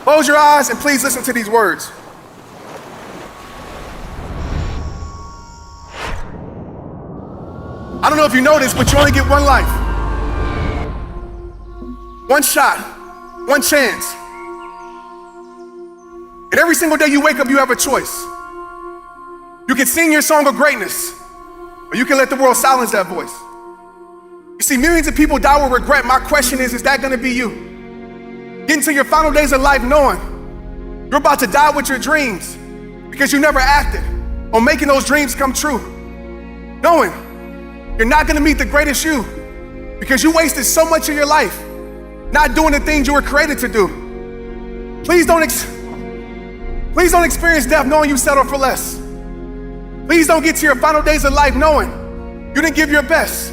Close your eyes and please listen to these words. I don't know if you know this, but you only get one life. One shot, one chance. And every single day you wake up, you have a choice. You can sing your song of greatness, or you can let the world silence that voice. You see, millions of people die with regret. My question is that gonna be you? Getting to your final days of life knowing you're about to die with your dreams because you never acted on making those dreams come true. Knowing you're not gonna meet the greatest you because you wasted so much of your life not doing the things you were created to do. Please don't experience death knowing you settled for less. Please don't get to your final days of life knowing you didn't give your best.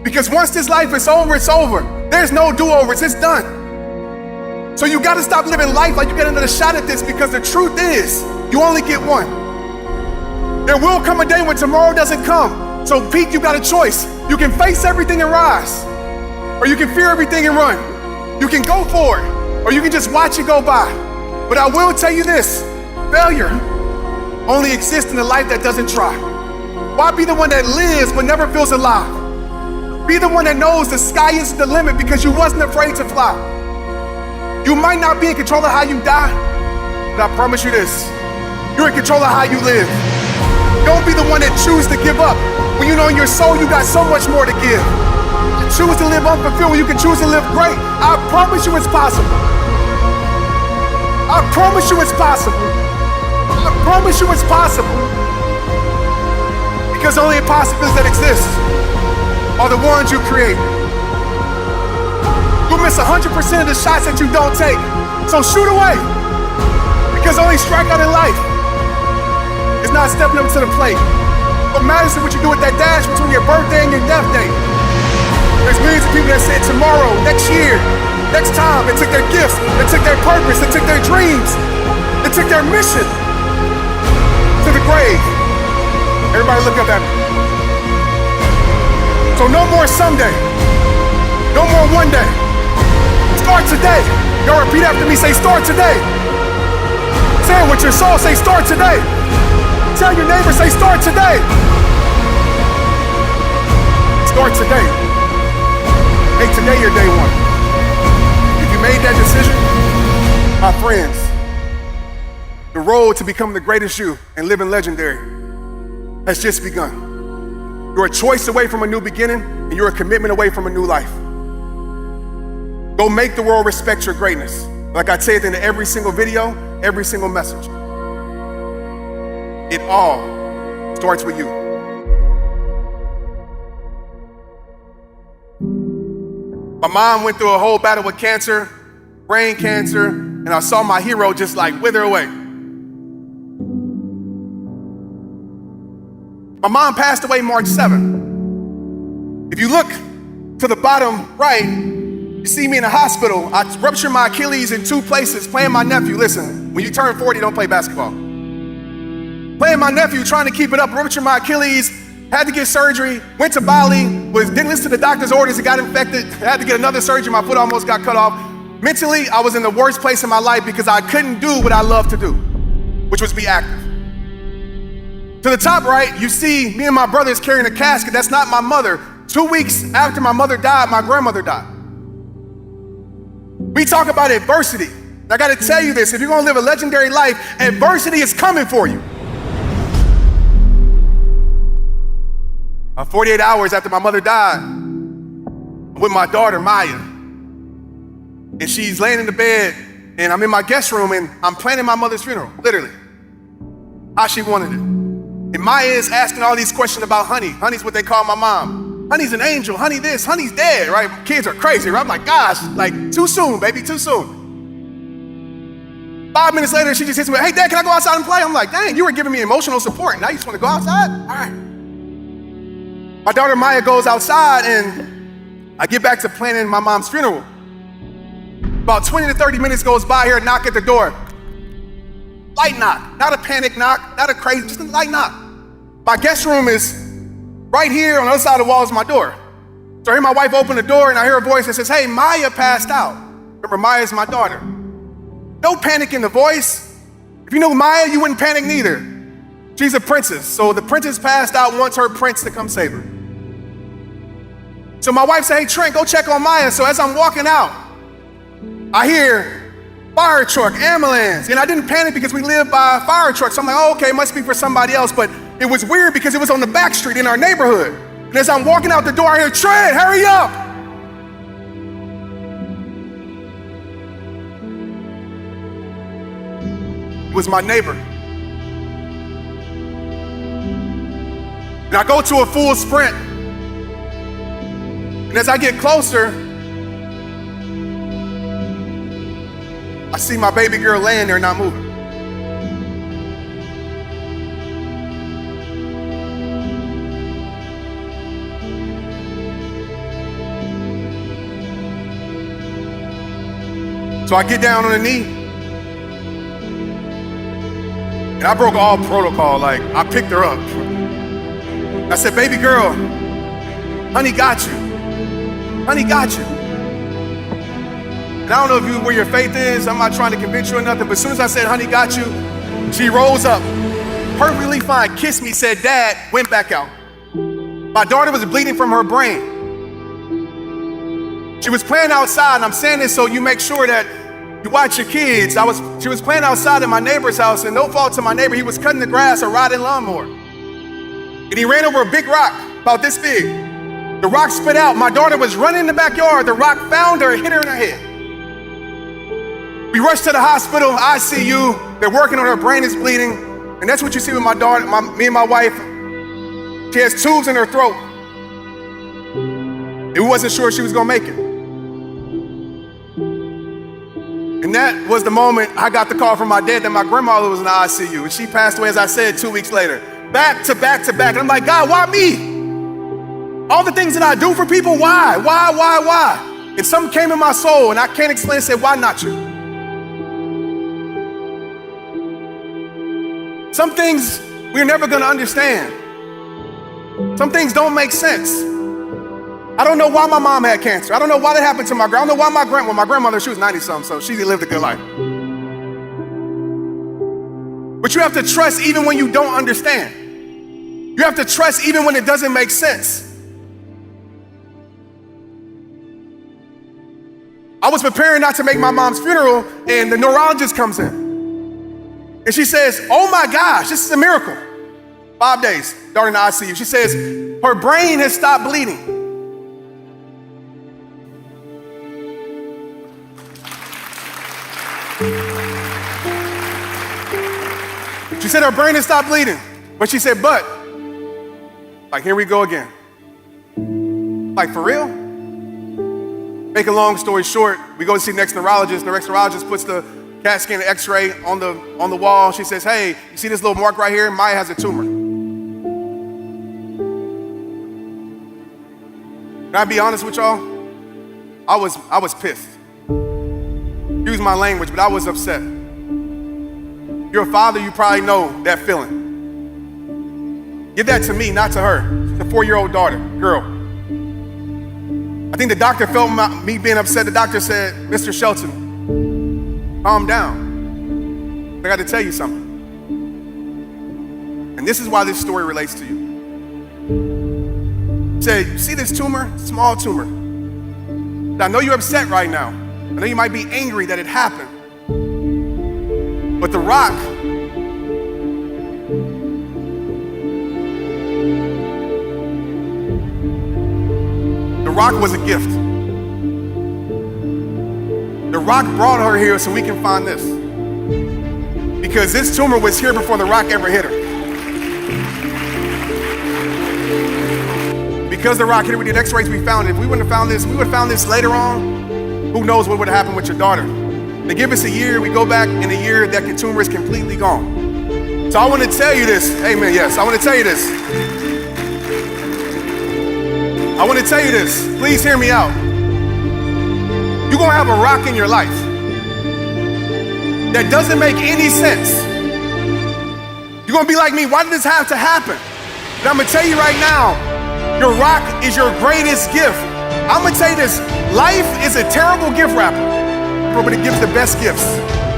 Because once this life is over, it's over. There's no do-overs, it's done. So you gotta stop living life like you get another shot at this, because the truth is, you only get one. There will come a day when tomorrow doesn't come. So Pete, you got a choice. You can face everything and rise, or you can fear everything and run. You can go for it, or you can just watch it go by. But I will tell you this, failure only exists in a life that doesn't try. Why be the one that lives but never feels alive? Be the one that knows the sky isn't the limit because you wasn't afraid to fly. You might not be in control of how you die, but I promise you this, you're in control of how you live. Don't be the one that chooses to give up when you know in your soul you got so much more to give. Choose to live unfulfilled when you can choose to live great. I promise you it's possible. I promise you it's possible. I promise you it's possible. Because only impossibilities that exist are the ones you create. You'll miss 100% of the shots that you don't take. So shoot away. Because the only strikeout in life is not stepping up to the plate. What matters is what you do with that dash between your birthday and your death date. There's millions of people that said tomorrow, next year, next time. They took their gifts, they took their purpose, they took their dreams, they took their mission to the grave. Everybody look up at me. So no more someday, no more one day. Start today. Y'all repeat after me, say start today. Say it with your soul, say start today. Tell your neighbor, say start today. Start today. Make today your day one. If you made that decision, my friends, the road to becoming the greatest you and living legendary has just begun. You're a choice away from a new beginning, and you're a commitment away from a new life. Go make the world respect your greatness. Like I say at the end of every single video, every single message. It all starts with you. My mom went through a whole battle with cancer, brain cancer, and I saw my hero just like wither away. My mom passed away March 7th. If you look to the bottom right, you see me in the hospital. I ruptured my Achilles in 2 places playing my nephew. Listen, when you turn 40, don't play basketball. Playing my nephew, trying to keep it up, ruptured my Achilles, had to get surgery, went to Bali, didn't listen to the doctor's orders, it got infected, had to get another surgery, my foot almost got cut off. Mentally, I was in the worst place in my life because I couldn't do what I love to do, which was be active. To the top right, you see me and my brothers carrying a casket. That's not my mother. 2 weeks after my mother died, my grandmother died. We talk about adversity. I gotta tell you this, if you're gonna live a legendary life, adversity is coming for you. 48 hours after my mother died, I'm with my daughter, Maya. And she's laying in the bed, and I'm in my guest room, and I'm planning my mother's funeral, literally, how she wanted it. And Maya is asking all these questions about Honey. Honey's what they call my mom. Honey's an angel, Honey this, Honey's dead, right? Kids are crazy, right? I'm like, gosh, like too soon, baby, too soon. 5 minutes later, she just hits me, hey, Dad, can I go outside and play? I'm like, dang, you were giving me emotional support. Now you just want to go outside? All right. My daughter Maya goes outside, and I get back to planning my mom's funeral. About 20 to 30 minutes goes by, here, knock at the door. Light knock, not a panic knock, not a crazy, just a light knock. My guest room is right here on the other side of the wall is my door. So I hear my wife open the door, and I hear a voice that says, hey, Maya passed out. Remember, Maya's my daughter. No panic in the voice. If you knew Maya, you wouldn't panic neither. She's a princess. So the princess passed out, wants her prince to come save her. So my wife said, hey, Trent, go check on Maya. So as I'm walking out, I hear fire truck, ambulance. And I didn't panic because we live by a fire truck. So I'm like, oh, okay, it must be for somebody else. But it was weird because it was on the back street in our neighborhood. And as I'm walking out the door, I hear, Trent, hurry up. It was my neighbor. And I go to a full sprint. And as I get closer, I see my baby girl laying there not moving. So I get down on a knee, and I broke all protocol. Like, I picked her up. I said, baby girl, honey got you. Honey got you. And I don't know if where your faith is. I'm not trying to convince you or nothing, but as soon as I said, honey got you, she rose up, perfectly fine, kissed me, said, Dad, went back out. My daughter was bleeding from her brain. She was playing outside, and I'm saying this so you make sure that you watch your kids. She was playing outside in my neighbor's house, and no fault to my neighbor, he was cutting the grass or riding lawnmower. And he ran over a big rock, about this big. The rock spit out. My daughter was running in the backyard. The rock found her and hit her in her head. We rushed to the hospital, ICU. They're working on her, brain is bleeding. And that's what you see with my daughter, me and my wife. She has tubes in her throat. And we wasn't sure she was gonna make it. And that was the moment I got the call from my dad that my grandmother was in the ICU. And she passed away, as I said, 2 weeks later. Back to back to back. And I'm like, God, why me? All the things that I do for people, why? Why? And something came in my soul, and I can't explain it, said, why not you? Some things we're never gonna understand. Some things don't make sense. I don't know why my mom had cancer. I don't know why that happened to my grandmother. I don't know why my grandmother, she was 90-something, so she lived a good life. But you have to trust even when you don't understand. You have to trust even when it doesn't make sense. I was preparing not to make my mom's funeral, and the neurologist comes in. And she says, oh my gosh, this is a miracle. 5 days, daughter in the ICU. She says, her brain has stopped bleeding. She said her brain has stopped bleeding. But she said, but, like, here we go again. Like, for real? Make a long story short, we go to see the next neurologist. The next neurologist puts the CAT scan and x-ray on the wall. She says, hey, you see this little mark right here? Maya has a tumor. Can I be honest with y'all? I was pissed. Use my language, but I was upset. You're a father, you probably know that feeling. Give that to me, not to her. She's a 4-year-old daughter, girl. I think the doctor felt me being upset. The doctor said, Mr. Shelton, calm down. I got to tell you something. And this is why this story relates to you. He said, you see this tumor? Small tumor. I know you're upset right now. I know you might be angry that it happened. But the rock was a gift. The rock brought her here so we can find this. Because this tumor was here before the rock ever hit her. Because the rock hit her, we did x-rays, we found it. If we wouldn't have found this, we would have found this later on. Who knows what would have happened with your daughter? They give us a year, we go back in a year, that tumor is completely gone. So I want to tell you this. Amen, yes, I want to tell you this. I want to tell you this. Please hear me out. You're going to have a rock in your life that doesn't make any sense. You're going to be like me, why did this have to happen? And I'm going to tell you right now, your rock is your greatest gift. I'm going to tell you this, life is a terrible gift wrapper, but it gives the best gifts.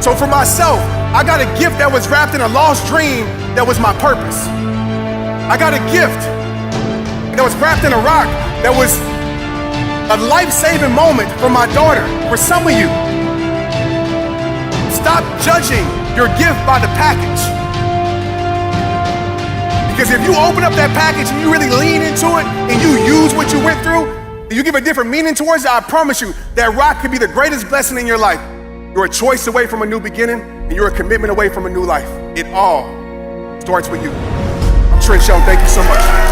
So for myself, I got a gift that was wrapped in a lost dream that was my purpose. I got a gift that was wrapped in a rock that was a life-saving moment for my daughter. For some of you, stop judging your gift by the package. Because if you open up that package and you really lean into it and you use what you went through, and you give a different meaning towards it, I promise you, that rock could be the greatest blessing in your life. You're a choice away from a new beginning, and you're a commitment away from a new life. It all starts with you. I'm Trent, Shelton. Thank you so much.